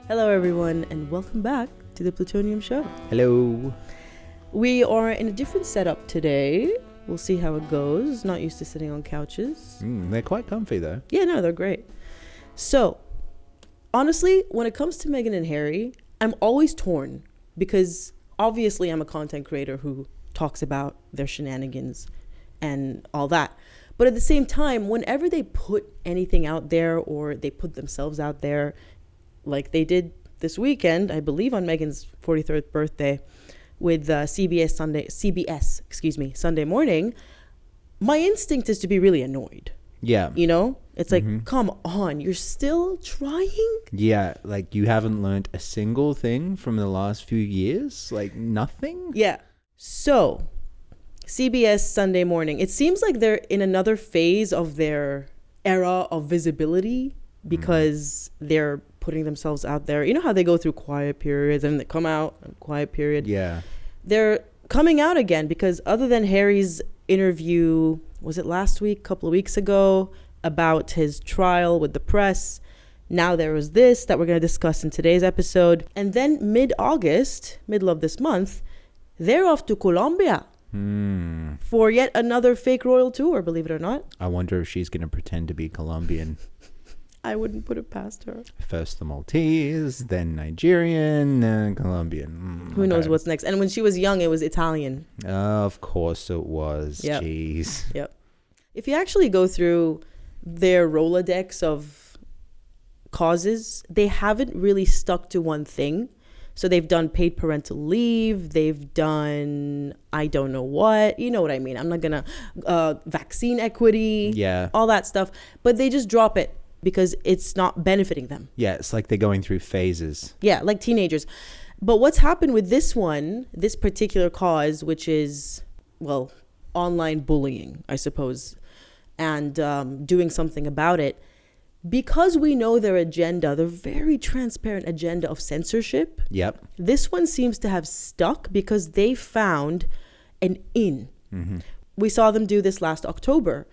Hello everyone and welcome back to the Plutonium Show. Hello. We are in a different setup today. We'll see how it goes. Not used to sitting on couches. They're quite comfy though. Yeah, no, they're great. So, honestly, when it comes to Meghan and Harry, I'm always torn because obviously I'm a content creator who talks about their shenanigans and all that. But at the same time, whenever they put anything out there or they put themselves out there, like they did this weekend, I believe on Meghan's 43rd birthday with CBS Sunday Morning, my instinct is to be really annoyed. Yeah. You know? It's like, come on, you're still trying? Yeah, like you haven't learned a single thing from the last few years? Like nothing? Yeah. So, CBS Sunday Morning, it seems like they're in another phase of their era of visibility because they're putting themselves out there. You know how they go through quiet periods and they come out, quiet period? Yeah. They're coming out again because other than Harry's interview, was it last week, a couple of weeks ago, about his trial with the press, now there was this that we're going to discuss in today's episode. And then mid-August, middle of this month, they're off to Colombia for yet another fake royal tour, believe it or not. I wonder if she's going to pretend to be Colombian. I wouldn't put it past her. First the Maltese, then Nigerian, then Colombian. Who knows what's next? And when she was young, it was Italian. Of course it was. Yep. Jeez. Yep. If you actually go through their Rolodex of causes, they haven't really stuck to one thing. So they've done paid parental leave. They've done, I don't know what. You know what I mean? I'm not going to, vaccine equity. Yeah. All that stuff. But they just drop it because it's not benefiting them. Yeah, it's like they're going through phases. Yeah, like teenagers. But what's happened with this one, this particular cause, which is, well, online bullying, I suppose, and doing something about it, because we know their agenda, their very transparent agenda of censorship. Yep. This one seems to have stuck because they found an in. We saw them do this last October,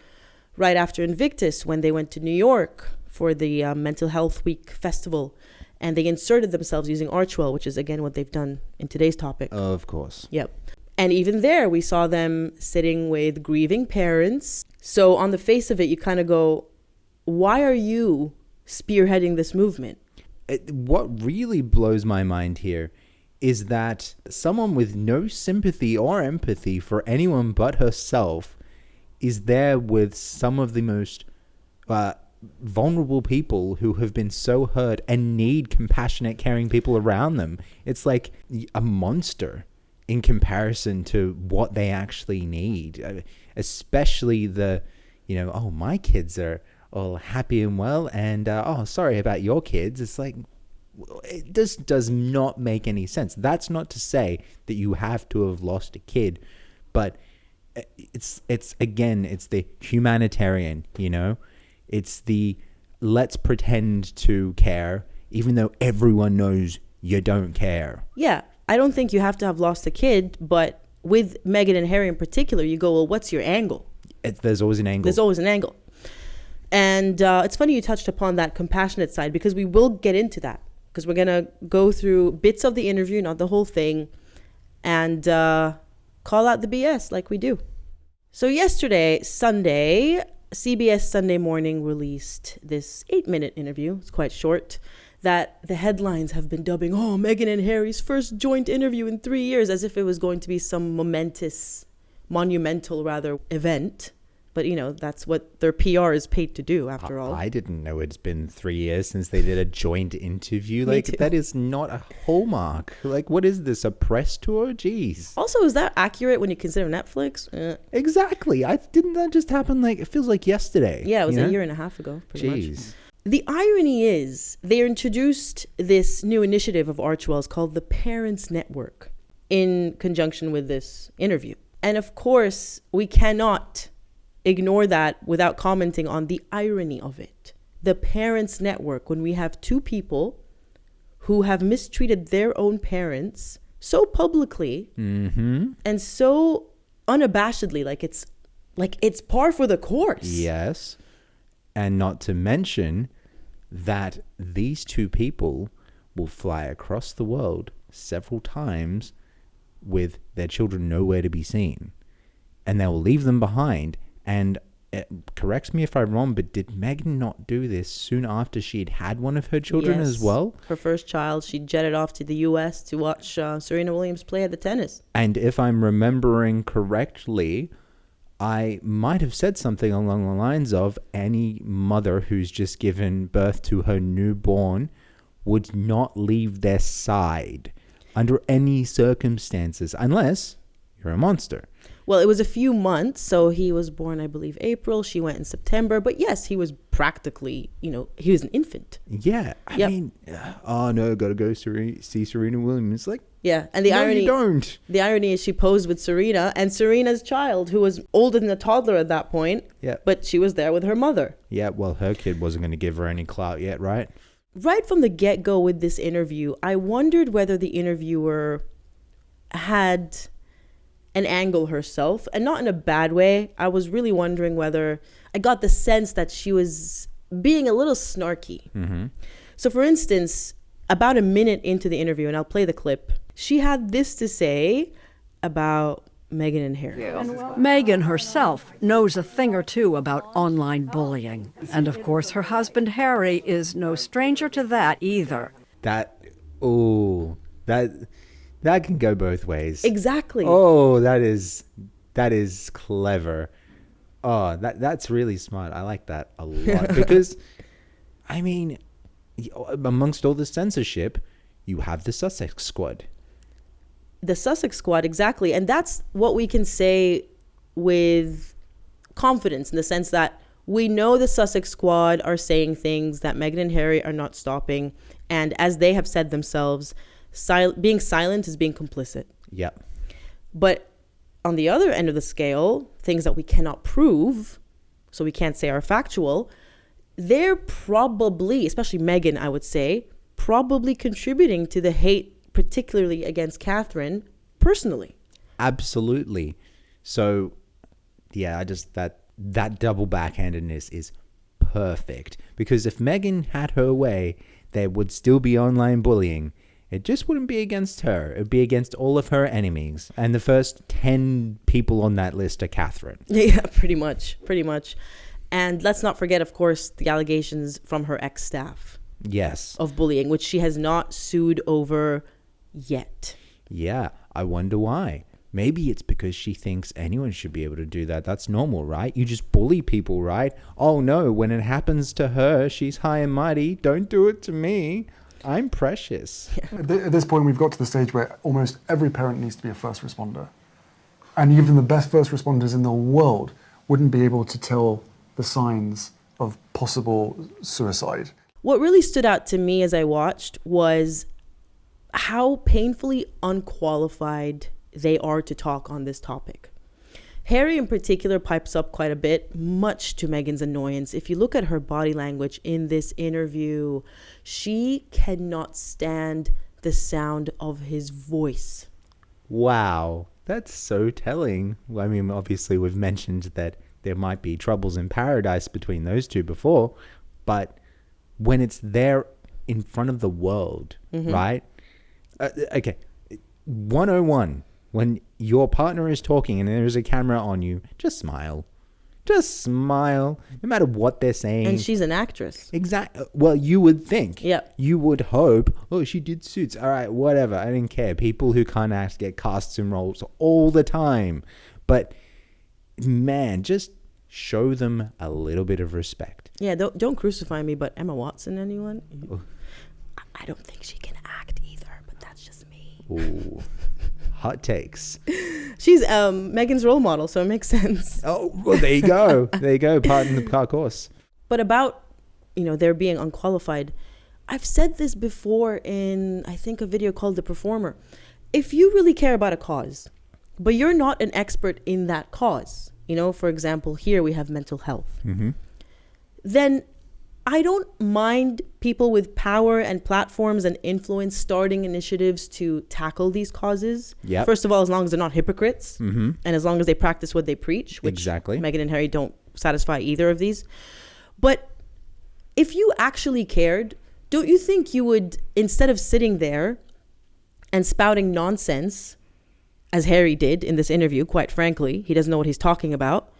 right after Invictus, when they went to New York for the Mental Health Week festival. And they inserted themselves using Archwell, which is, again, what they've done in today's topic. Of course. Yep. And even there, we saw them sitting with grieving parents. So on the face of it, you kind of go, why are you spearheading this movement? What really blows my mind here is that someone with no sympathy or empathy for anyone but herself is there with some of the most vulnerable people who have been so hurt and need compassionate, caring people around them. It's like a monster in comparison to what they actually need, especially oh, my kids are all happy and well, and sorry about your kids. It's like, it just does not make any sense. That's not to say that you have to have lost a kid, but it's the humanitarian, it's the let's pretend to care even though everyone knows you don't care. Yeah, I don't think you have to have lost a kid, but with Meghan and Harry in particular, you go, well, what's your angle? There's always an angle. And it's funny you touched upon that compassionate side, because we will get into that, because we're going to go through bits of the interview, not the whole thing, and call out the BS like we do. So yesterday, Sunday, CBS Sunday Morning released this 8-minute interview. It's quite short, that the headlines have been dubbing, Meghan and Harry's first joint interview in 3 years, as if it was going to be some monumental event. But, that's what their PR is paid to do, after all. I didn't know it's been 3 years since they did a joint interview. Like, that is not a hallmark. Like, what is this, a press tour? Jeez. Also, is that accurate when you consider Netflix? Exactly. Didn't that just happen, it feels like yesterday? Yeah, it was a year and a half ago, pretty much. Jeez. The irony is, they introduced this new initiative of Archwell's called the Parents Network in conjunction with this interview. And of course, we cannot ignore that without commenting on the irony of it. The Parents Network, when we have two people who have mistreated their own parents so publicly and so unabashedly, like it's par for the course. Yes. And not to mention that these two people will fly across the world several times with their children nowhere to be seen. And they will leave them behind. And correct me if I'm wrong, but did Meghan not do this soon after she'd had one of her children as well? Her first child, she jetted off to the US to watch Serena Williams play at the tennis. And if I'm remembering correctly, I might have said something along the lines of any mother who's just given birth to her newborn would not leave their side under any circumstances, unless you're a monster. Well, it was a few months. So he was born, I believe, April. She went in September. But yes, he was practically, he was an infant. Yeah. I mean, oh no, got to go see Serena Williams. Like, yeah. And the irony, you don't. The irony is she posed with Serena and Serena's child, who was older than a toddler at that point. Yeah. But she was there with her mother. Yeah. Well, her kid wasn't going to give her any clout yet, right? Right from the get-go with this interview, I wondered whether the interviewer had an angle herself, and not in a bad way. I was really wondering whether I got the sense that she was being a little snarky. Mm-hmm. So for instance, about a minute into the interview, and I'll play the clip, she had this to say about Meghan and Harry. Meghan herself knows a thing or two about online bullying. And of course, her husband Harry is no stranger to that either. That can go both ways. Exactly. Oh, that is clever. Oh, that's really smart. I like that a lot because, I mean, amongst all the censorship, you have the Sussex Squad. The Sussex Squad, exactly. And that's what we can say with confidence, in the sense that we know the Sussex Squad are saying things that Meghan and Harry are not stopping. And as they have said themselves, being silent is being complicit. Yep. But on the other end of the scale, things that we cannot prove, so we can't say are factual, they're probably, especially Meghan, I would say, probably contributing to the hate, particularly against Catherine personally. Absolutely. So, yeah, that double backhandedness is perfect. Because if Meghan had her way, there would still be online bullying. It just wouldn't be against her. It would be against all of her enemies. And the first 10 people on that list are Catherine. Yeah, pretty much. And let's not forget, of course, the allegations from her ex-staff. Yes. Of bullying, which she has not sued over yet. Yeah, I wonder why. Maybe it's because she thinks anyone should be able to do that. That's normal, right? You just bully people, right? Oh no, when it happens to her, she's high and mighty. Don't do it to me. I'm precious. Yeah. At this point, we've got to the stage where almost every parent needs to be a first responder. And even the best first responders in the world wouldn't be able to tell the signs of possible suicide. What really stood out to me as I watched was how painfully unqualified they are to talk on this topic. Harry in particular pipes up quite a bit, much to Meghan's annoyance. If you look at her body language in this interview, she cannot stand the sound of his voice. Wow, that's so telling. I mean, obviously we've mentioned that there might be troubles in paradise between those two before, but when it's there in front of the world, right? Okay, 101. When your partner is talking and there's a camera on you, just smile. Just smile, no matter what they're saying. And she's an actress. Exactly. Well, you would think. Yep. You would hope, oh, she did Suits. All right, whatever. I didn't care. People who can't act get cast in roles all the time. But, man, just show them a little bit of respect. Yeah, don't crucify me, but Emma Watson, anyone? I don't think she can act either, but that's just me. Ooh. Hot takes. She's Meghan's role model, so it makes sense. Oh, well, there you go. There you go. Pardon the car course. But about, there being unqualified, I've said this before in, I think, a video called The Performer. If you really care about a cause, but you're not an expert in that cause, for example, here we have mental health, then I don't mind people with power and platforms and influence starting initiatives to tackle these causes. Yep. First of all, as long as they're not hypocrites and as long as they practice what they preach, which exactly. Meghan and Harry don't satisfy either of these. But if you actually cared, don't you think you would, instead of sitting there and spouting nonsense, as Harry did in this interview, quite frankly, he doesn't know what he's talking about,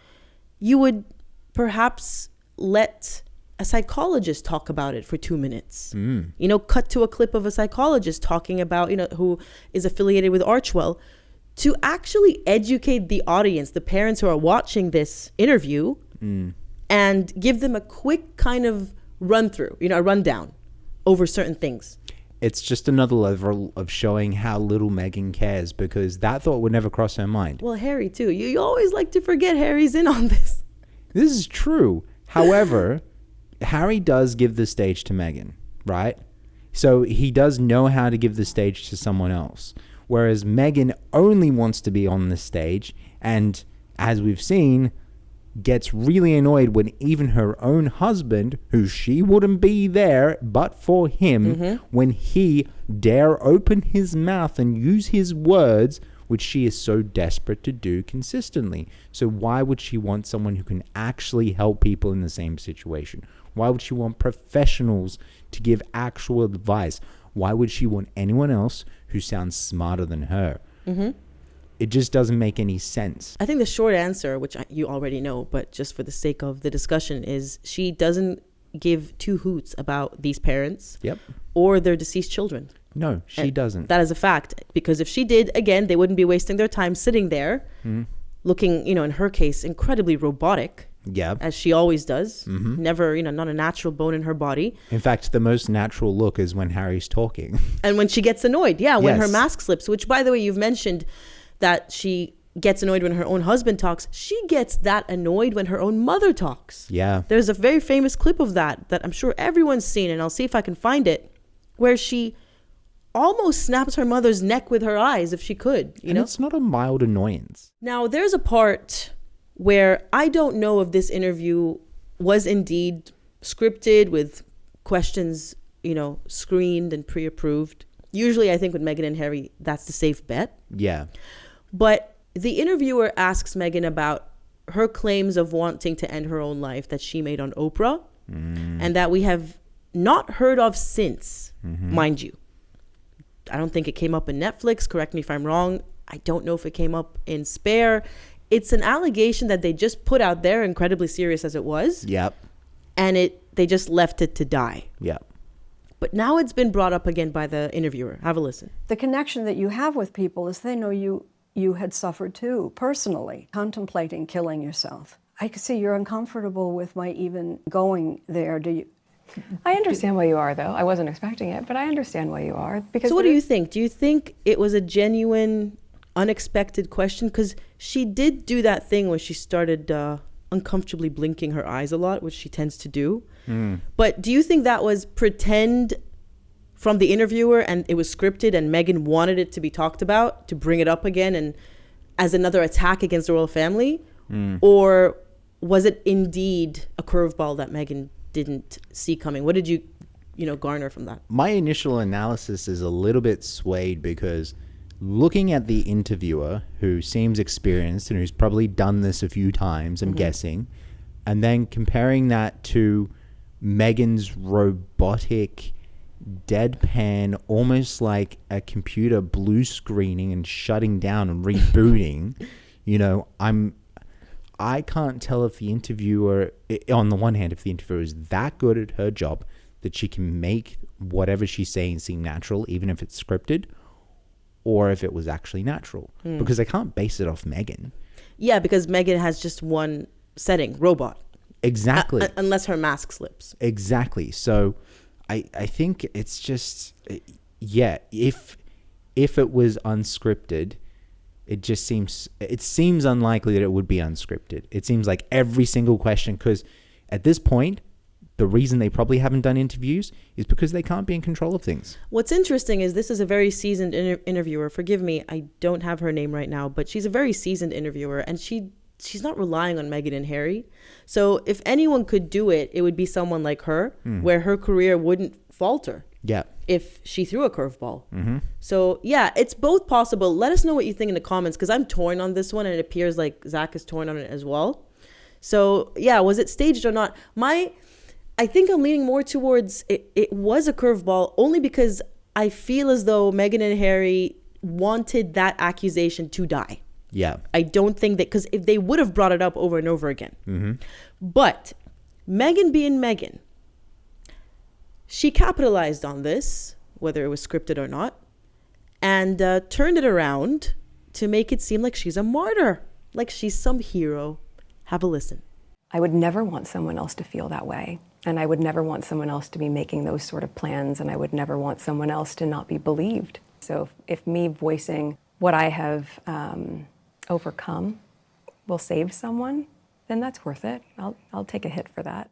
you would perhaps let a psychologist talk about it for 2 minutes. Cut to a clip of a psychologist talking about, who is affiliated with Archwell, to actually educate the audience, the parents who are watching this interview, and give them a quick kind of run through, a rundown over certain things. It's just another level of showing how little Meghan cares, because that thought would never cross her mind. Well, Harry too. You always like to forget Harry's in on this. This is true. However, Harry does give the stage to Meghan, right? So he does know how to give the stage to someone else. Whereas Meghan only wants to be on the stage, and as we've seen, gets really annoyed when even her own husband, who she wouldn't be there but for him, when he dare open his mouth and use his words, which she is so desperate to do consistently. So why would she want someone who can actually help people in the same situation? Why would she want professionals to give actual advice? Why would she want anyone else who sounds smarter than her? It just doesn't make any sense. I think the short answer, which you already know, but just for the sake of the discussion, is she doesn't give two hoots about these parents or their deceased children. No, she doesn't. That is a fact. Because if she did, again, they wouldn't be wasting their time sitting there looking, in her case, incredibly robotic. As she always does. Never, not a natural bone in her body. In fact, the most natural look is when Harry's talking. And when she gets annoyed. When her mask slips, which, by the way, you've mentioned that she gets annoyed when her own husband talks. She gets that annoyed when her own mother talks. There's a very famous clip of that I'm sure everyone's seen, and I'll see if I can find it, where she almost snaps her mother's neck with her eyes if she could. And it's not a mild annoyance. Now, there's a part where I don't know if this interview was indeed scripted with questions, screened and pre-approved. Usually, I think with Meghan and Harry, that's the safe bet. But the interviewer asks Meghan about her claims of wanting to end her own life that she made on Oprah, and that we have not heard of since, mind you. I don't think it came up in Netflix. Correct me if I'm wrong. I don't know if it came up in Spare. It's an allegation that they just put out there, incredibly serious as it was. And they just left it to die. But now it's been brought up again by the interviewer. Have a listen. The connection that you have with people is they know you had suffered too, personally, contemplating killing yourself. I can see you're uncomfortable with my even going there. Do you? I understand why you are, though. I wasn't expecting it, but I understand why you are. Because so what do you think? Do you think it was a genuine, unexpected question? Because she did do that thing where she started uncomfortably blinking her eyes a lot, which she tends to do. But do you think that was pretend from the interviewer and it was scripted and Meghan wanted it to be talked about, to bring it up again and as another attack against the royal family? Or was it indeed a curveball that Meghan didn't see coming? What did you garner from that? My initial analysis is a little bit swayed because looking at the interviewer, who seems experienced and who's probably done this a few times, I'm guessing, and then comparing that to Meghan's robotic, deadpan, almost like a computer blue screening and shutting down and rebooting, I can't tell if the interviewer, on the one hand, if the interviewer is that good at her job that she can make whatever she's saying seem natural, even if it's scripted, or if it was actually natural. Because I can't base it off Meghan. Yeah, because Meghan has just one setting, robot. Exactly. Unless her mask slips. Exactly. So I think it's just, if it was unscripted, it seems unlikely that it would be unscripted. It seems like every single question, because at this point, the reason they probably haven't done interviews is because they can't be in control of things. What's interesting is this is a very seasoned interviewer. Forgive me, I don't have her name right now, but she's a very seasoned interviewer, and she's not relying on Meghan and Harry. So if anyone could do it, it would be someone like her, where her career wouldn't falter. If she threw a curveball. So it's both possible. Let us know what you think in the comments, because I'm torn on this one, and it appears like Zach is torn on it as well. So was it staged or not? I think I'm leaning more towards it was a curveball only because I feel as though Meghan and Harry wanted that accusation to die. Yeah. I don't think that, because if they would have brought it up over and over again. But Meghan being Meghan, she capitalized on this, whether it was scripted or not, and turned it around to make it seem like she's a martyr, like she's some hero. Have a listen. I would never want someone else to feel that way. And I would never want someone else to be making those sort of plans. And I would never want someone else to not be believed. So if me voicing what I have overcome will save someone, then that's worth it. I'll take a hit for that.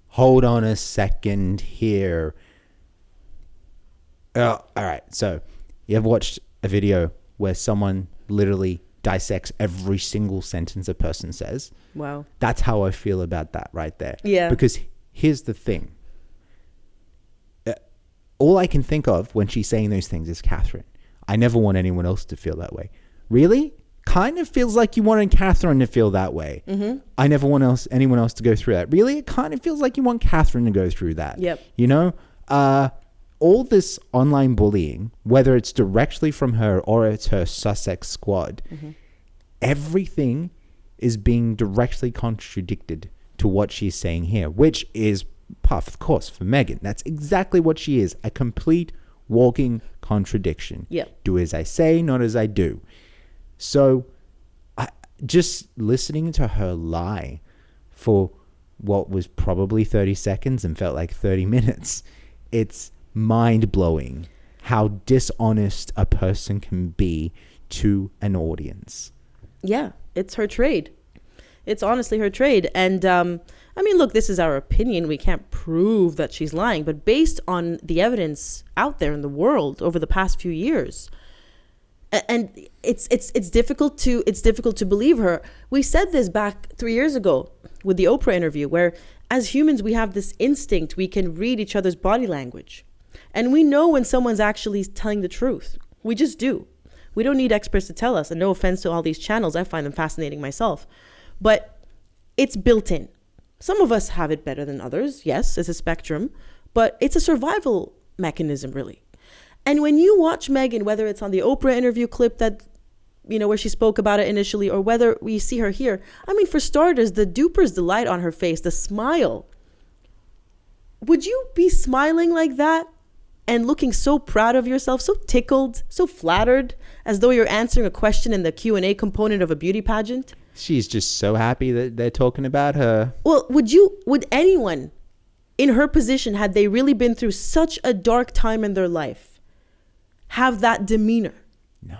Hold on a second here. All right. So you ever watched a video where someone literally dissects every single sentence a person says? Wow. That's how I feel about that right there. Yeah. Because here's the thing. All I can think of when she's saying those things is Catherine. I never want anyone else to feel that way. Really? Kind of feels like you wanted Catherine to feel that way. I never want anyone else to go through that. Really? It kind of feels like you want Catherine to go through that. Yep. You know? All this online bullying, whether it's directly from her or it's her Sussex squad, everything is being directly contradicted to what she's saying here, which is par for the course for Meghan. That's exactly what she is, a complete walking contradiction. Yep. Do as I say, not as I do. So just listening to her lie for what was probably 30 seconds and felt like 30 minutes, it's mind-blowing how dishonest a person can be to an audience. Yeah, it's her trade. It's honestly her trade. And I mean, look, this is our opinion. We can't prove that she's lying, but based on the evidence out there in the world over the past few years, and it's difficult to believe her. We said this back 3 years ago with the Oprah interview, where as humans we have this instinct, we can read each other's body language. And we know when someone's actually telling the truth. We just do. We don't need experts to tell us. And no offense to all these channels, I find them fascinating myself. But it's built in. Some of us have it better than others. Yes, it's a spectrum. But it's a survival mechanism, really. And when you watch Meghan, whether it's on the Oprah interview clip that, you know, where she spoke about it initially, or whether we see her here, I mean, for starters, the duper's delight on her face, the smile. Would you be smiling like that? And looking so proud of yourself, so tickled, so flattered, as though you're answering a question in the Q&A component of a beauty pageant? She's just so happy that they're talking about her. Well, would anyone in her position, had they really been through such a dark time in their life, have that demeanor? No.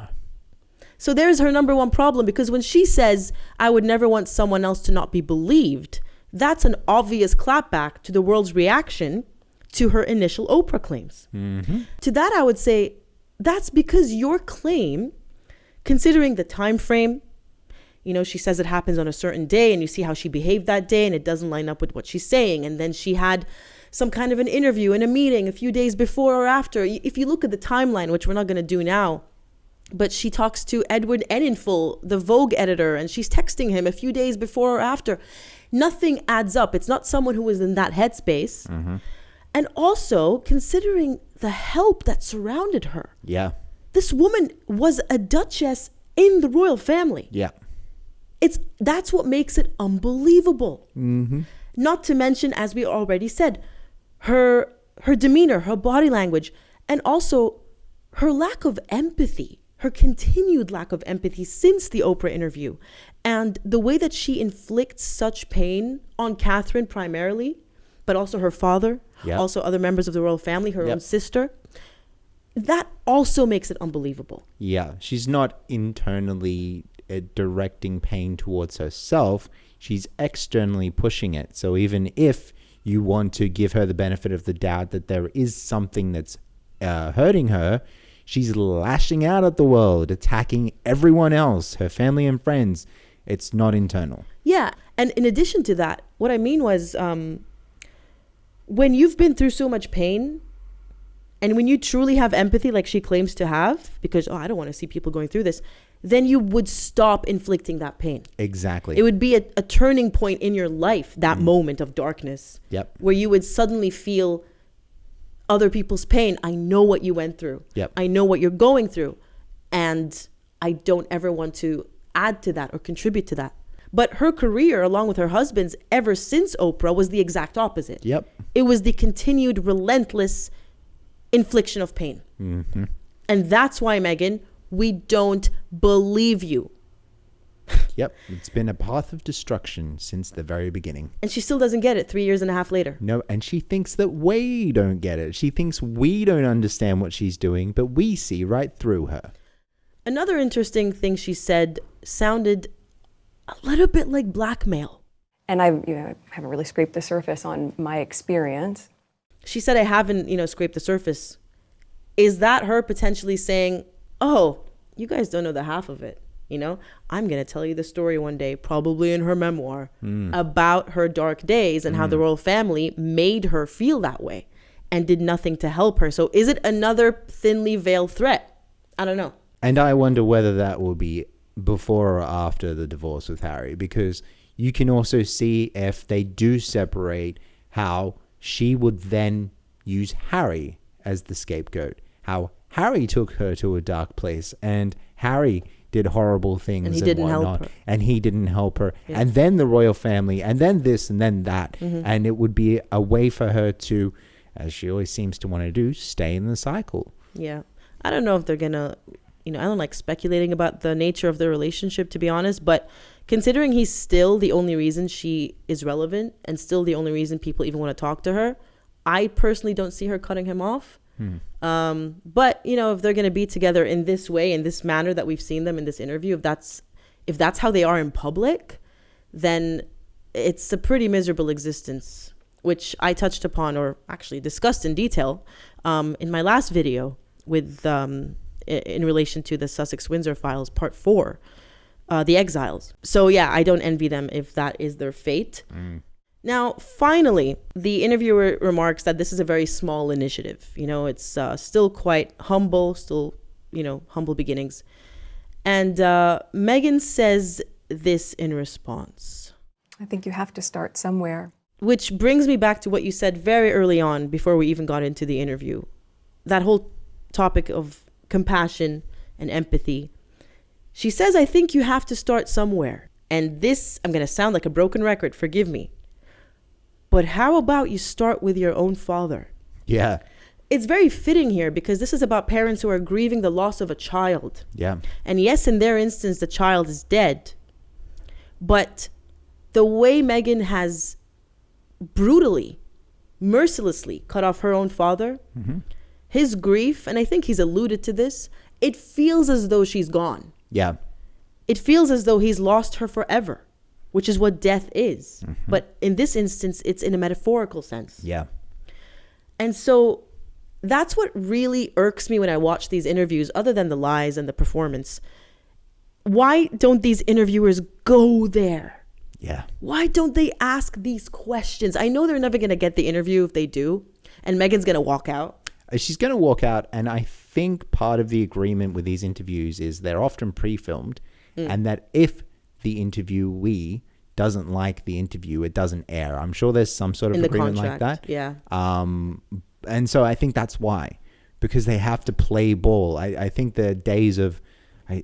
So there's her number one problem, because when she says, I would never want someone else to not be believed, that's an obvious clapback to the world's reaction to her initial Oprah claims. To that, I would say, that's because your claim, considering the time frame, you know, she says it happens on a certain day and you see how she behaved that day and it doesn't line up with what she's saying. And then she had some kind of an interview in a meeting a few days before or after. If you look at the timeline, which we're not going to do now, but she talks to Edward Enninful, the Vogue editor, and she's texting him a few days before or after. Nothing adds up. It's not someone who was in that headspace. And also, considering the help that surrounded her. Yeah. This woman was a duchess in the royal family. Yeah. That's what makes it unbelievable. Not to mention, as we already said, her demeanor, her body language, and also her lack of empathy, her continued lack of empathy since the Oprah interview. And the way that she inflicts such pain on Catherine primarily, but also her father, also other members of the royal family, her own sister. That also makes it unbelievable. Yeah, she's not internally directing pain towards herself. She's externally pushing it. So even if you want to give her the benefit of the doubt that there is something that's hurting her, she's lashing out at the world, attacking everyone else, her family and friends. It's not internal. Yeah, and in addition to that, what I mean was... when you've been through so much pain, and when you truly have empathy like she claims to have, because, I don't want to see people going through this, then you would stop inflicting that pain. Exactly. It would be a turning point in your life, that moment of darkness. Yep. Where you would suddenly feel other people's pain. I know what you went through. Yep. I know what you're going through. And I don't ever want to add to that or contribute to that. But her career, along with her husband's, ever since Oprah, was the exact opposite. Yep. It was the continued relentless infliction of pain. Mm-hmm. And that's why, Meghan, we don't believe you. Yep. It's been a path of destruction since the very beginning. And she still doesn't get it 3.5 years later. No, and she thinks that we don't get it. She thinks we don't understand what she's doing, but we see right through her. Another interesting thing she said sounded a little bit like blackmail. And I haven't really scraped the surface on my experience. She said, I haven't, scraped the surface. Is that her potentially saying, oh, you guys don't know the half of it? I'm going to tell you the story one day, probably in her memoir, about her dark days and how the royal family made her feel that way and did nothing to help her. So is it another thinly veiled threat? I don't know. And I wonder whether that will be before or after the divorce with Harry, because you can also see if they do separate how she would then use Harry as the scapegoat, how Harry took her to a dark place and Harry did horrible things and he didn't whatnot, help her. And he didn't help her. Yeah. And then the royal family, and then this and then that. And it would be a way for her to, as she always seems to want to do, stay in the cycle. Yeah. I don't know if they're going to, I don't like speculating about the nature of their relationship, to be honest, but considering he's still the only reason she is relevant and still the only reason people even want to talk to her, I personally don't see her cutting him off. But if they're going to be together in this way, in this manner that we've seen them in this interview, if that's how they are in public, then it's a pretty miserable existence, which I touched upon or actually discussed in detail in my last video with in relation to the Sussex-Windsor files, part 4, the exiles. So yeah, I don't envy them if that is their fate. Now, finally, the interviewer remarks that this is a very small initiative. It's still quite humble, humble beginnings. And Meghan says this in response. I think you have to start somewhere. Which brings me back to what you said very early on before we even got into the interview. That whole topic of compassion and empathy. She says, I think you have to start somewhere. And this, I'm going to sound like a broken record, forgive me. But how about you start with your own father? Yeah. It's very fitting here because this is about parents who are grieving the loss of a child. Yeah. And yes, in their instance, the child is dead. But the way Meghan has brutally, mercilessly cut off her own father, his grief, and I think he's alluded to this, it feels as though she's gone. Yeah. It feels as though he's lost her forever, which is what death is. But in this instance, it's in a metaphorical sense. Yeah. And so that's what really irks me when I watch these interviews, other than the lies and the performance. Why don't these interviewers go there? Yeah. Why don't they ask these questions? I know they're never going to get the interview if they do, and Meghan's going to walk out. She's going to walk out, and I think part of the agreement with these interviews is they're often pre-filmed, and that if the interviewee doesn't like the interview, it doesn't air. I'm sure there's some sort of In the agreement contract, like that. yeah. And so I think that's why, because they have to play ball. I think the days of,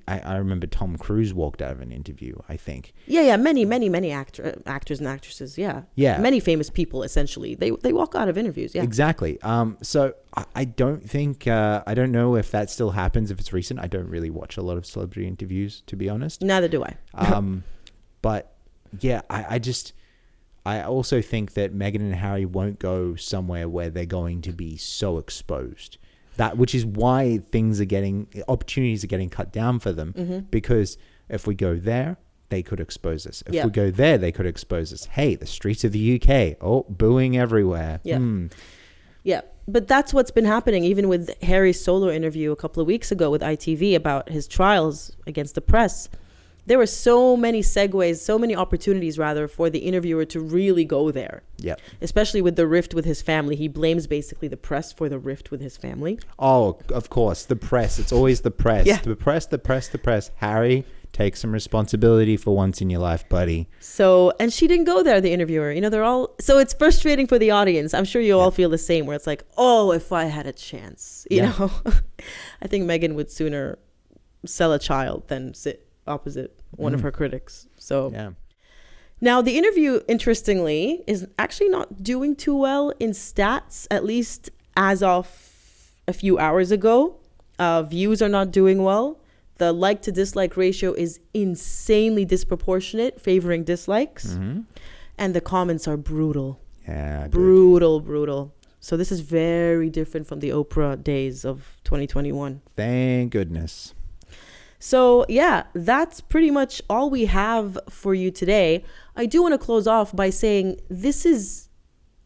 I remember Tom Cruise walked out of an interview, I think. Yeah. Many actors and actresses. Yeah. Yeah. Many famous people, essentially. They walk out of interviews. Yeah. Exactly. So I don't think, I don't know if that still happens, if it's recent. I don't really watch a lot of celebrity interviews, to be honest. Neither do I. But yeah, I also think that Meghan and Harry won't go somewhere where they're going to be so exposed. Which is why opportunities are getting cut down for them, because if we go there, they could expose us. If we go there, they could expose us. Hey, the streets of the UK, booing everywhere. Yeah. Yeah. But that's what's been happening, even with Harry's solo interview a couple of weeks ago with ITV about his trials against the press. there were so many segues, so many opportunities rather for the interviewer to really go there. Yep. Especially with the rift with his family. He blames basically the press for the rift with his family. Oh, of course, the press. It's always the press. Yeah. The press. Harry, take some responsibility for once in your life, buddy. So, and she didn't go there, the interviewer. You know, they're all, so it's frustrating for the audience. I'm sure you all feel the same, where it's like, oh, if I had a chance, you know. I think Meghan would sooner sell a child than sit opposite one of her critics. So Yeah. now the interview, interestingly, is actually not doing too well in stats, at least as of a few hours ago. Views are not doing well. The like to dislike ratio is insanely disproportionate, favoring dislikes. And the comments are brutal. Yeah. Good. Brutal. So this is very different from the Oprah days of 2021. Thank goodness. So yeah, that's pretty much all we have for you today. I do want to close off by saying this is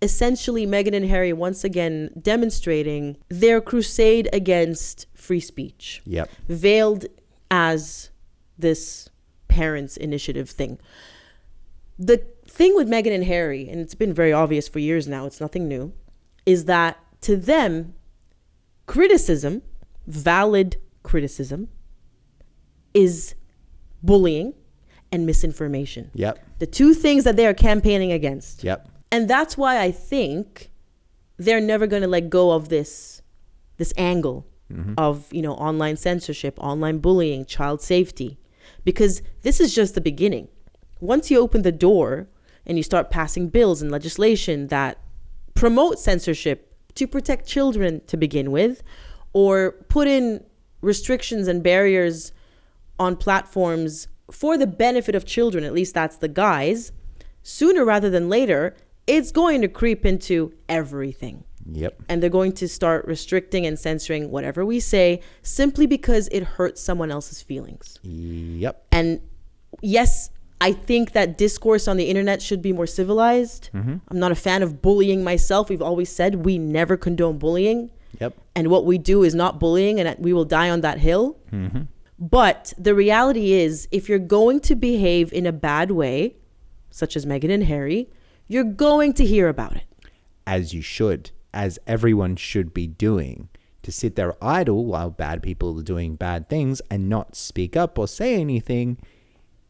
essentially Meghan and Harry once again demonstrating their crusade against free speech. Yep. Veiled as this parents' initiative thing. The thing with Meghan and Harry, and it's been very obvious for years now, it's nothing new, is that to them, criticism, valid criticism, is bullying and misinformation. Yep. The two things that they are campaigning against. Yep. And that's why I think they're never going to let go of this angle of, you know, online censorship, online bullying, child safety, because this is just the beginning. Once you open the door and you start passing bills and legislation that promote censorship to protect children to begin with, or put in restrictions and barriers on platforms for the benefit of children, at least that's the guise, sooner rather than later, it's going to creep into everything. Yep. And they're going to start restricting and censoring whatever we say simply because it hurts someone else's feelings. Yep. And yes, I think that discourse on the internet should be more civilized. I'm not a fan of bullying myself. We've always said we never condone bullying. Yep. And what we do is not bullying, and we will die on that hill. But the reality is, if you're going to behave in a bad way, such as Meghan and Harry, you're going to hear about it. As you should, as everyone should be doing. To sit there idle while bad people are doing bad things and not speak up or say anything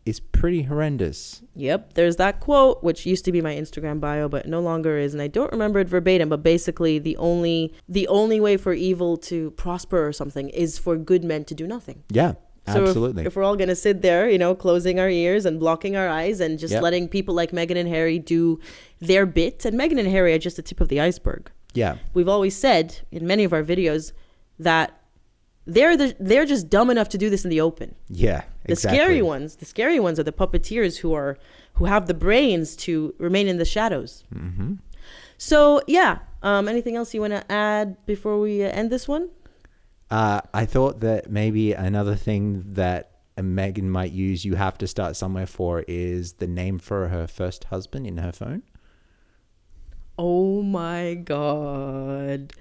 is pretty horrendous. Yep, there's that quote, which used to be my Instagram bio, but no longer is, and I don't remember it verbatim, but basically the only way for evil to prosper or something is for good men to do nothing. Yeah, So absolutely. if we're all going to sit there, you know, closing our ears and blocking our eyes and just letting people like Meghan and Harry do their bit, and Meghan and Harry are just the tip of the iceberg. Yeah. We've always said in many of our videos that they're just dumb enough to do this in the open. Yeah, The scary ones are the puppeteers who have the brains to remain in the shadows. So yeah, anything else you want to add before we end this one? I thought that maybe another thing that Meghan might use, you have to start somewhere for, is the name for her first husband in her phone. Oh my God.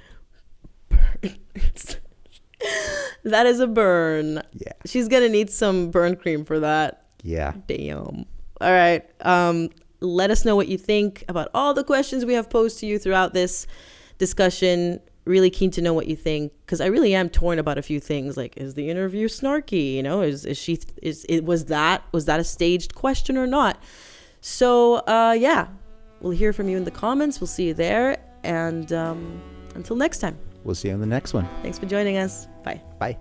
That is a burn. Yeah. She's going to need some burn cream for that. Yeah. Damn. All right. Let us know what you think about all the questions we have posed to you throughout this discussion. Really keen to know what you think, because I really am torn about a few things. Like, is the interview snarky? You know, was that a staged question or not? So yeah, we'll hear from you in the comments. We'll see you there, and until next time. We'll see you on the next one. Thanks for joining us. Bye. Bye.